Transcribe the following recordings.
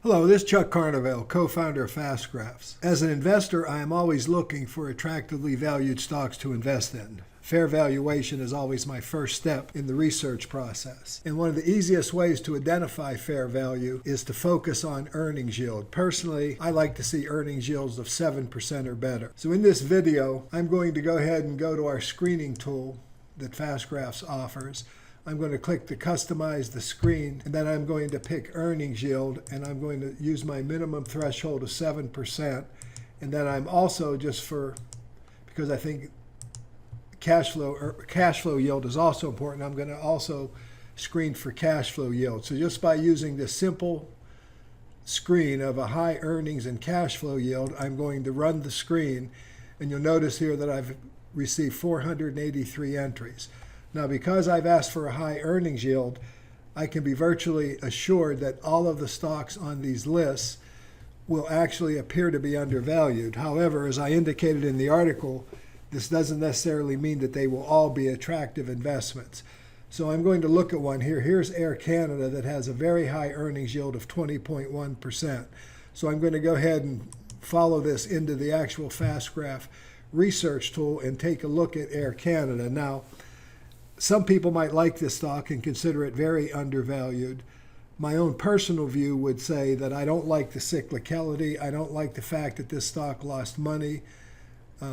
Hello, this is Chuck Carnevale, co-founder of FastGraphs. As an investor, I am always looking for attractively valued stocks to invest in. Fair valuation is always my first step in the research process. And one of the easiest ways to identify fair value is to focus on earnings yield. Personally, I like to see earnings yields of 7% or better. So in this video, I'm going to go ahead and go to our screening tool that FastGraphs offers. I'm going to click to customize the screen, and then I'm going to pick earnings yield, and I'm going to use my minimum threshold of 7%. And then I'm also, because I think cash flow yield is also important, I'm going to also screen for cash flow yield. So just by using this simple screen of a high earnings and cash flow yield, I'm going to run the screen, and you'll notice here that I've received 483 entries. Now, because I've asked for a high earnings yield, I can be virtually assured that all of the stocks on these lists will actually appear to be undervalued. However, as I indicated in the article, this doesn't necessarily mean that they will all be attractive investments. So I'm going to look at one here. Here's Air Canada that has a very high earnings yield of 20.1%. So I'm going to go ahead and follow this into the actual FastGraph research tool and take a look at Air Canada. Now, some people might like this stock and consider it very undervalued. My own personal view would say that I don't like the cyclicality. I don't like the fact that this stock lost money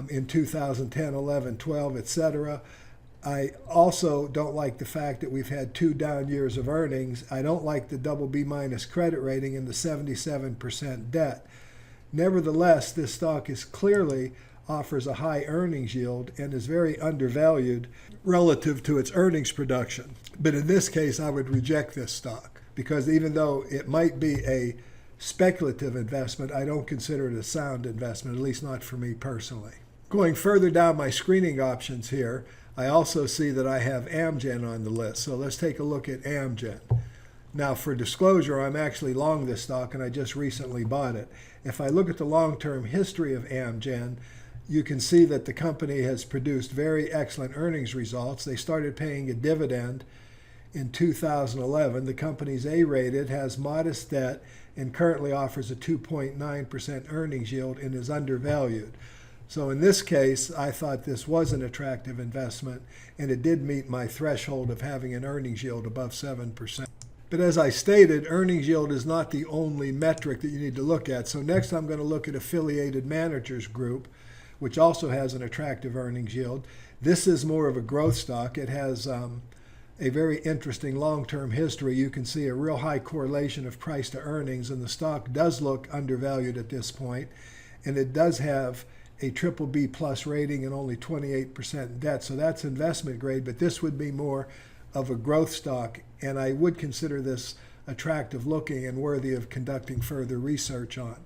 in 2010, 11, 12, etc. I also don't like the fact that we've had 2 down years of earnings. I don't like the BB- credit rating and the 77% debt. Nevertheless, this stock clearly offers a high earnings yield and is very undervalued relative to its earnings production. But in this case, I would reject this stock because even though it might be a speculative investment, I don't consider it a sound investment, at least not for me personally. Going further down my screening options here, I also see that I have Amgen on the list. So let's take a look at Amgen. Now, for disclosure, I'm actually long this stock and I just recently bought it. If I look at the long-term history of Amgen, you can see that the company has produced very excellent earnings results. They started paying a dividend in 2011. The company's A-rated, has modest debt, and currently offers a 2.9% earnings yield and is undervalued. So in this case, I thought this was an attractive investment, and it did meet my threshold of having an earnings yield above 7%. But as I stated, earnings yield is not the only metric that you need to look at. So next I'm going to look at Affiliated Managers Group, which also has an attractive earnings yield. This is more of a growth stock. It has a very interesting long-term history. You can see a real high correlation of price to earnings, and the stock does look undervalued at this point. And it does have a BBB plus rating and only 28% debt. So that's investment grade, but this would be more of a growth stock. And I would consider this attractive looking and worthy of conducting further research on.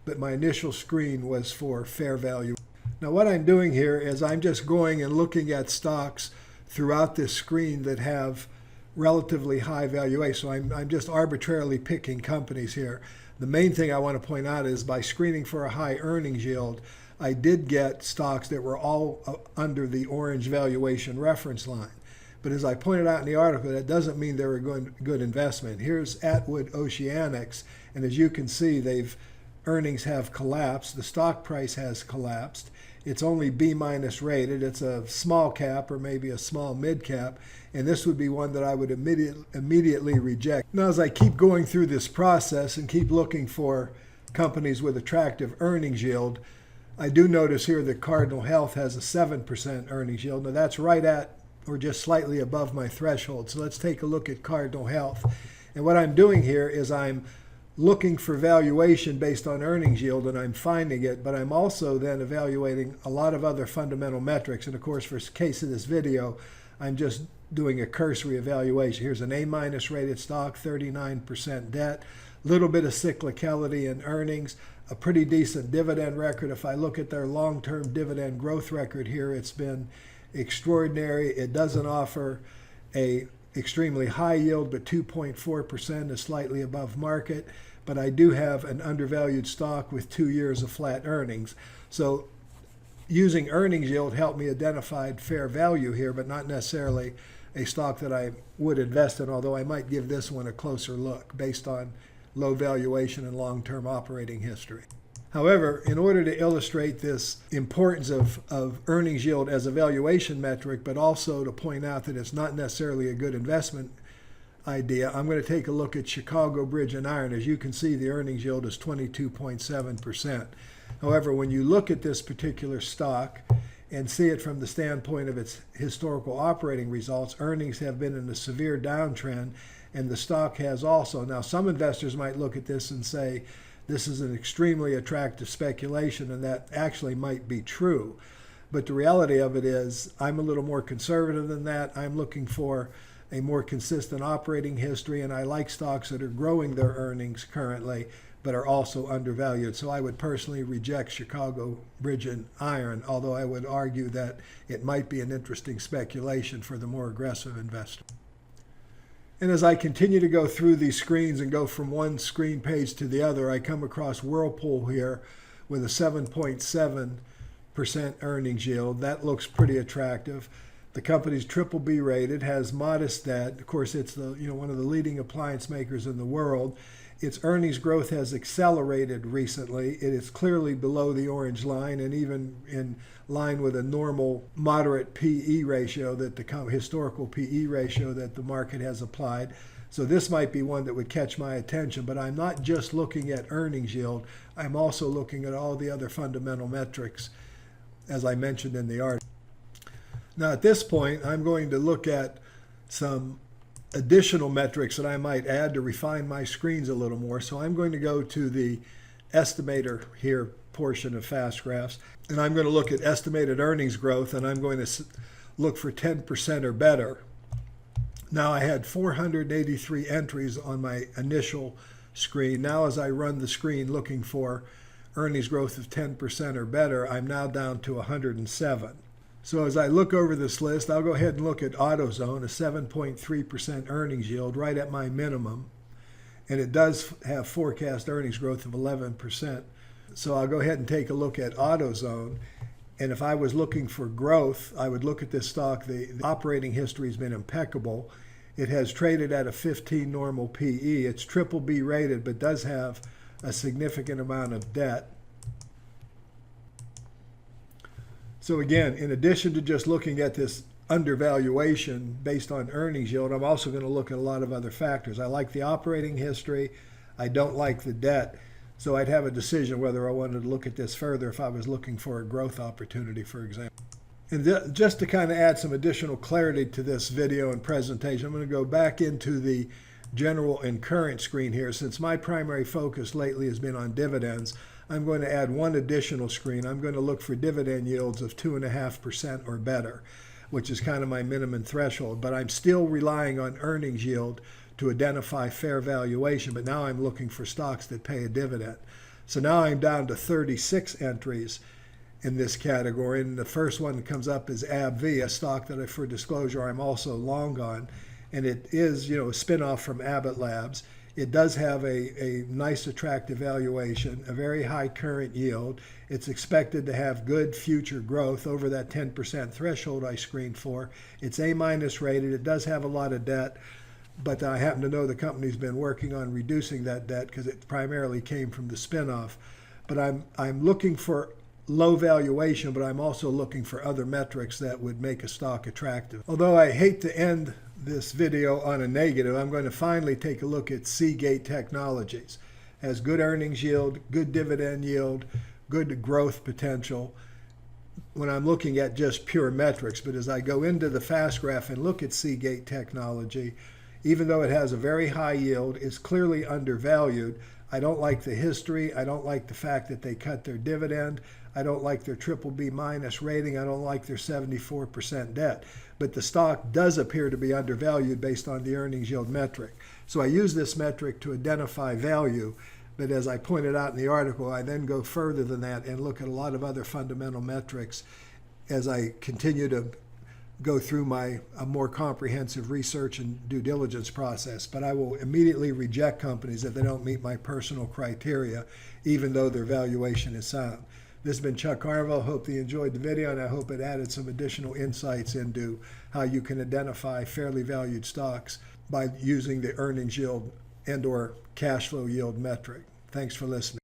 But my initial screen was for fair value. Now what I'm doing here is I'm just going and looking at stocks throughout this screen that have relatively high valuation. So I'm just arbitrarily picking companies here. The main thing I want to point out is by screening for a high earnings yield, I did get stocks that were all under the orange valuation reference line. But as I pointed out in the article, that doesn't mean they're a good investment. Here's Atwood Oceanics, and as you can see, earnings have collapsed. The stock price has collapsed. It's only B- rated. It's a small cap or maybe a small mid cap, and this would be one that I would immediately reject. Now, as I keep going through this process and keep looking for companies with attractive earnings yield, I do notice here that Cardinal Health has a 7% earnings yield. Now, that's right at or just slightly above my threshold. So let's take a look at Cardinal Health. And what I'm doing here is I'm looking for valuation based on earnings yield, and I'm finding it, but I'm also then evaluating a lot of other fundamental metrics. And of course, for the case of this video, I'm just doing a cursory evaluation. Here's an A- rated stock, 39% debt, a little bit of cyclicality in earnings, a pretty decent dividend record. If I look at their long-term dividend growth record here, it's been extraordinary. It doesn't offer a extremely high yield, but 2.4% is slightly above market. But I do have an undervalued stock with 2 years of flat earnings. So using earnings yield helped me identify fair value here, but not necessarily a stock that I would invest in, although I might give this one a closer look based on low valuation and long-term operating history. However, in order to illustrate this importance of earnings yield as a valuation metric, but also to point out that it's not necessarily a good investment idea, I'm going to take a look at Chicago Bridge and Iron. As you can see, the earnings yield is 22.7%. However, when you look at this particular stock and see it from the standpoint of its historical operating results, earnings have been in a severe downtrend, and the stock has also. Now, some investors might look at this and say, this is an extremely attractive speculation, and that actually might be true. But the reality of it is, I'm a little more conservative than that. I'm looking for a more consistent operating history, and I like stocks that are growing their earnings currently, but are also undervalued. So I would personally reject Chicago Bridge and Iron, although I would argue that it might be an interesting speculation for the more aggressive investor. And as I continue to go through these screens and go from one screen page to the other, I come across Whirlpool here with a 7.7% earnings yield. That looks pretty attractive. The company's BBB rated, has modest debt. Of course, it's one of the leading appliance makers in the world. Its earnings growth has accelerated recently. It is clearly below the orange line and even in line with a normal moderate PE ratio, that the historical PE ratio that the market has applied. So this might be one that would catch my attention, but I'm not just looking at earnings yield. I'm also looking at all the other fundamental metrics, as I mentioned in the article. Now at this point, I'm going to look at some additional metrics that I might add to refine my screens a little more. So I'm going to go to the estimator here portion of Fast Graphs, and I'm going to look at estimated earnings growth, and I'm going to look for 10% or better. Now I had 483 entries on my initial screen. Now as I run the screen looking for earnings growth of 10% or better, I'm now down to 107. So as I look over this list, I'll go ahead and look at AutoZone, a 7.3% earnings yield, right at my minimum. And it does have forecast earnings growth of 11%. So I'll go ahead and take a look at AutoZone. And if I was looking for growth, I would look at this stock. The operating history has been impeccable. It has traded at a 15 normal PE. It's BBB rated, but does have a significant amount of debt. So again, in addition to just looking at this undervaluation based on earnings yield, I'm also going to look at a lot of other factors. I like the operating history. I don't like the debt. So I'd have a decision whether I wanted to look at this further if I was looking for a growth opportunity, for example. And just to kind of add some additional clarity to this video and presentation, I'm going to go back into the general and current screen here. Since my primary focus lately has been on dividends, I'm going to add one additional screen. I'm going to look for dividend yields of 2.5% or better, which is kind of my minimum threshold. But I'm still relying on earnings yield to identify fair valuation. But now I'm looking for stocks that pay a dividend. So now I'm down to 36 entries in this category. And the first one that comes up is AbbVie, a stock that, for disclosure, I'm also long on. And it is, a spinoff from Abbott Labs. It does have a nice, attractive valuation, a very high current yield. It's expected to have good future growth over that 10% threshold I screened for. It's A- rated. It does have a lot of debt, but I happen to know the company's been working on reducing that debt because it primarily came from the spinoff. But I'm looking for low valuation, but I'm also looking for other metrics that would make a stock attractive. Although I hate to end this video on a negative, I'm going to finally take a look at Seagate Technologies. Has good earnings yield, good dividend yield, good growth potential when I'm looking at just pure metrics. But as I go into the fast graph and look at Seagate Technology, even though it has a very high yield, it's clearly undervalued. I don't like the history. I don't like the fact that they cut their dividend. I don't like their BBB- rating. I don't like their 74% debt. But the stock does appear to be undervalued based on the earnings yield metric. So I use this metric to identify value. But as I pointed out in the article, I then go further than that and look at a lot of other fundamental metrics as I continue to go through a more comprehensive research and due diligence process. But I will immediately reject companies if they don't meet my personal criteria, even though their valuation is sound. This has been Chuck Carville. Hope that you enjoyed the video, and I hope it added some additional insights into how you can identify fairly valued stocks by using the earnings yield and/or cash flow yield metric. Thanks for listening.